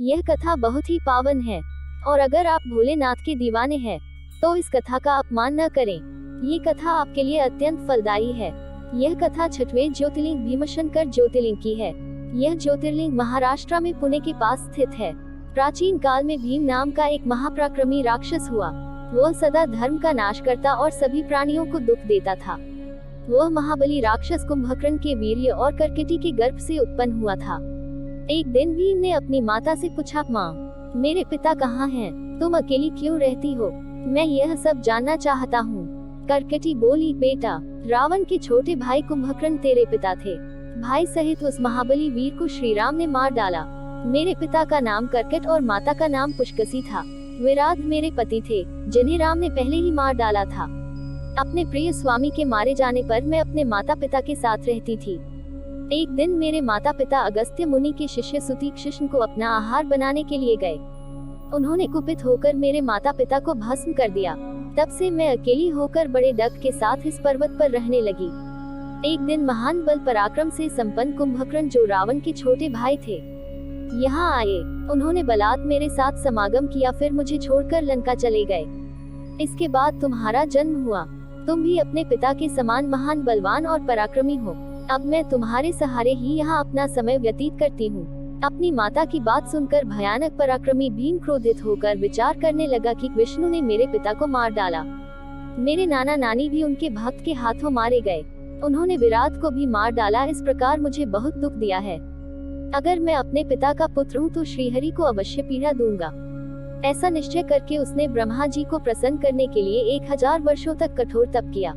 यह कथा बहुत ही पावन है और अगर आप भोलेनाथ के दीवाने हैं तो इस कथा का अपमान न करें। ये कथा आपके लिए अत्यंत फलदायी है। यह कथा छठवें ज्योतिर्लिंग भीमशंकर ज्योतिर्लिंग की है। यह ज्योतिर्लिंग महाराष्ट्र में पुणे के पास स्थित है। प्राचीन काल में भीम नाम का एक महापराक्रमी राक्षस हुआ। वह सदा धर्म का नाश करता और सभी प्राणियों को दुख देता था। वह महाबली राक्षस कुंभकर्ण के वीर्य और कर्कटी के गर्भ से उत्पन्न हुआ था। एक दिन भीम ने अपनी माता से पूछा, माँ, मेरे पिता कहाँ हैं? तुम अकेली क्यों रहती हो? मैं यह सब जानना चाहता हूँ। कर्कटी बोली, बेटा, रावण के छोटे भाई कुंभकर्ण तेरे पिता थे। भाई सहित उस महाबली वीर को श्री राम ने मार डाला। मेरे पिता का नाम कर्कट और माता का नाम पुष्कसी था। विराट मेरे पति थे, जिन्हें राम ने पहले ही मार डाला था। अपने प्रिय स्वामी के मारे जाने पर मैं अपने माता पिता के साथ रहती थी। एक दिन मेरे माता पिता अगस्त्य मुनि के शिष्य सुतीक्ष्ण को अपना आहार बनाने के लिए गए। उन्होंने कुपित होकर मेरे माता पिता को भस्म कर दिया। तब से मैं अकेली होकर बड़े डग के साथ इस पर्वत पर रहने लगी। एक दिन महान बल पराक्रम से संपन्न कुंभकर्ण, जो रावण के छोटे भाई थे, यहाँ आए। उन्होंने बलात् मेरे साथ समागम किया, फिर मुझे छोड़कर लंका चले गए। इसके बाद तुम्हारा जन्म हुआ। तुम भी अपने पिता के समान महान बलवान और पराक्रमी हो। अब मैं तुम्हारे सहारे ही यहाँ अपना समय व्यतीत करती हूँ। अपनी माता की बात सुनकर भयानक पराक्रमी भीम क्रोधित होकर विचार करने लगा कि विष्णु ने मेरे पिता को मार डाला। मेरे नाना नानी भी उनके भक्त के हाथों मारे गए। उन्होंने विराट को भी मार डाला। इस प्रकार मुझे बहुत दुख दिया है। अगर मैं अपने पिता का पुत्र हूँ तो श्रीहरि को अवश्य पीड़ा दूंगा। ऐसा निश्चय करके उसने ब्रह्मा जी को प्रसन्न करने के लिए 1000 वर्षों तक कठोर तप किया।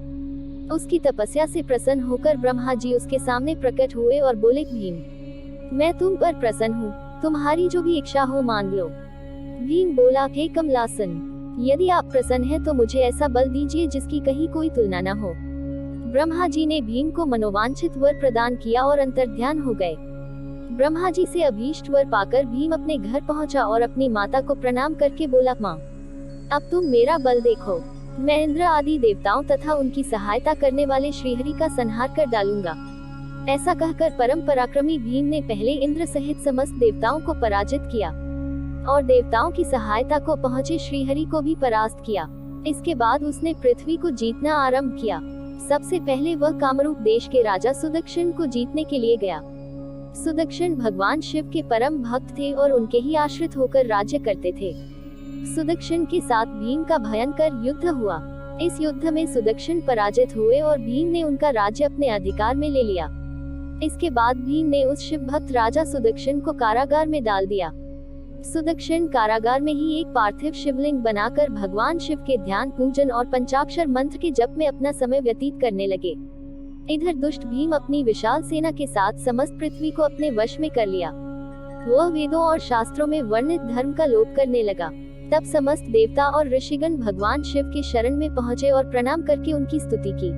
उसकी तपस्या से प्रसन्न होकर ब्रह्मा जी उसके सामने प्रकट हुए और बोले, भीम, मैं तुम पर प्रसन्न हूँ। तुम्हारी जो भी इच्छा हो मांग लो। भीम बोला, हे कमलासन, यदि आप प्रसन्न हैं तो मुझे ऐसा बल दीजिए जिसकी कहीं कोई तुलना न हो। ब्रह्मा जी ने भीम को मनोवांछित वर प्रदान किया और अंतर्ध्यान हो गए। ब्रह्मा जी से अभीष्ट वर पाकर भीम अपने घर पहुंचा और अपनी माता को प्रणाम करके बोला, माँ, अब तुम मेरा बल देखो। मैं इंद्र आदि देवताओं तथा उनकी सहायता करने वाले श्रीहरि का संहार कर डालूंगा। ऐसा कहकर परम पराक्रमी भीम ने पहले इंद्र सहित समस्त देवताओं को पराजित किया और देवताओं की सहायता को पहुंचे श्रीहरि को भी परास्त किया। इसके बाद उसने पृथ्वी को जीतना आरंभ किया। सबसे पहले वह कामरूप देश के राजा सुदक्षिण को जीतने के लिए गया। सुदक्षिण भगवान शिव के परम भक्त थे और उनके ही आश्रित होकर राज्य करते थे। सुदक्षिण के साथ भीम का भयंकर युद्ध हुआ। इस युद्ध में सुदक्षिण पराजित हुए और भीम ने उनका राज्य अपने अधिकार में ले लिया। इसके बाद भीम ने उस शिव भक्त राजा सुदक्षिण को कारागार में डाल दिया। सुदक्षिण कारागार में ही एक पार्थिव शिवलिंग बनाकर भगवान शिव के ध्यान, पूजन और पंचाक्षर मंत्र के जप में अपना समय व्यतीत करने लगे। इधर दुष्ट भीम अपनी विशाल सेना के साथ समस्त पृथ्वी को अपने वश में कर लिया। वह वेदों और शास्त्रों में वर्णित धर्म का लोप करने लगा। तब समस्त देवता और ऋषिगण भगवान शिव के शरण में पहुंचे और प्रणाम करके उनकी स्तुति की।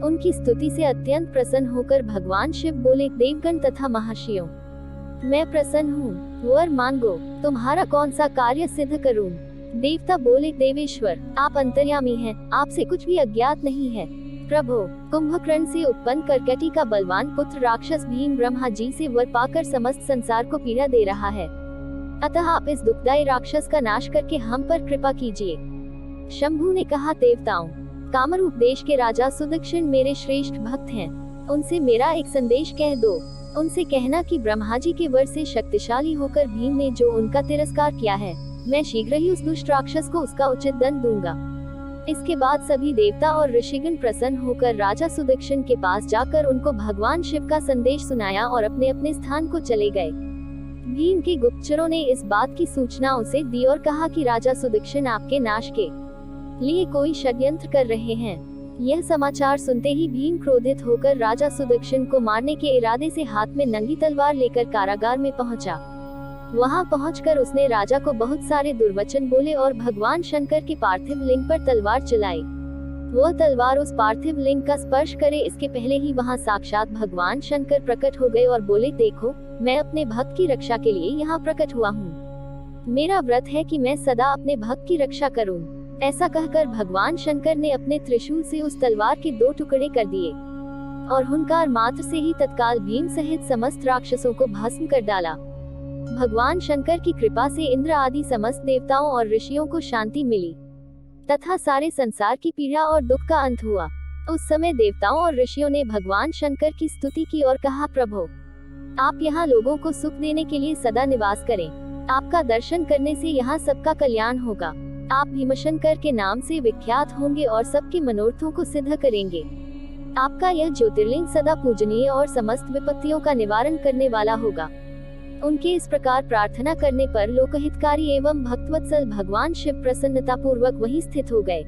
उनकी स्तुति से अत्यंत प्रसन्न होकर भगवान शिव बोले, देवगण तथा महर्षियों, मैं प्रसन्न हूँ, वर मांगो, तुम्हारा कौन सा कार्य सिद्ध करूँ। देवता बोले, देवेश्वर, आप अंतर्यामी हैं, आपसे कुछ भी अज्ञात नहीं है। प्रभु, कुंभकर्ण से उत्पन्न कर्कटी का बलवान पुत्र राक्षस भीम ब्रह्मा जी से वर पाकर समस्त संसार को पीड़ा दे रहा है। अतः आप इस दुखदायी राक्षस का नाश करके हम पर कृपा कीजिए। शंभु ने कहा, देवताओं, कामरूप देश के राजा सुदक्षिण मेरे श्रेष्ठ भक्त हैं। उनसे मेरा एक संदेश कह दो। उनसे कहना कि ब्रह्मा जी के वर से शक्तिशाली होकर भीम ने जो उनका तिरस्कार किया है, मैं शीघ्र ही उस दुष्ट राक्षस को उसका उचित दंड दूंगा। इसके बाद सभी देवता और ऋषिगण प्रसन्न होकर राजा सुदक्षिण के पास जाकर उनको भगवान शिव का संदेश सुनाया और अपने अपने स्थान को चले गए। भीम के गुप्तचरों ने इस बात की सूचना उसे दी और कहा कि राजा सुदक्षिण आपके नाश के लिए कोई षड्यंत्र कर रहे हैं। यह समाचार सुनते ही भीम क्रोधित होकर राजा सुदक्षिण को मारने के इरादे से हाथ में नंगी तलवार लेकर कारागार में पहुंचा। वहां पहुंचकर उसने राजा को बहुत सारे दुर्वचन बोले और भगवान शंकर के पार्थिव लिंग पर तलवार चलाई। वह तलवार उस पार्थिव लिंग का स्पर्श करे इसके पहले ही वहां साक्षात भगवान शंकर प्रकट हो गए और बोले, देखो, मैं अपने भक्त की रक्षा के लिए यहाँ प्रकट हुआ हूँ। मेरा व्रत है कि मैं सदा अपने भक्त की रक्षा करूँ। ऐसा कहकर भगवान शंकर ने अपने त्रिशूल से उस तलवार के 2 टुकड़े कर दिए और हुंकार मात्र से ही तत्काल भीम सहित समस्त राक्षसों को भस्म कर डाला। भगवान शंकर की कृपा से इंद्र आदि समस्त देवताओं और ऋषियों को शांति मिली तथा सारे संसार की पीड़ा और दुख का अंत हुआ। उस समय देवताओं और ऋषियों ने भगवान शंकर की स्तुति की और कहा, प्रभु आप यहाँ लोगों को सुख देने के लिए सदा निवास करें। आपका दर्शन करने से यहाँ सबका कल्याण होगा। आप भीमशंकर के नाम से विख्यात होंगे और सबके मनोरथों को सिद्ध करेंगे। आपका यह ज्योतिर्लिंग सदा पूजनीय और समस्त विपत्तियों का निवारण करने वाला होगा। उनके इस प्रकार प्रार्थना करने पर लोकहितकारी एवं भक्तवत्सल भगवान शिव प्रसन्नता पूर्वक वहीं स्थित हो गए।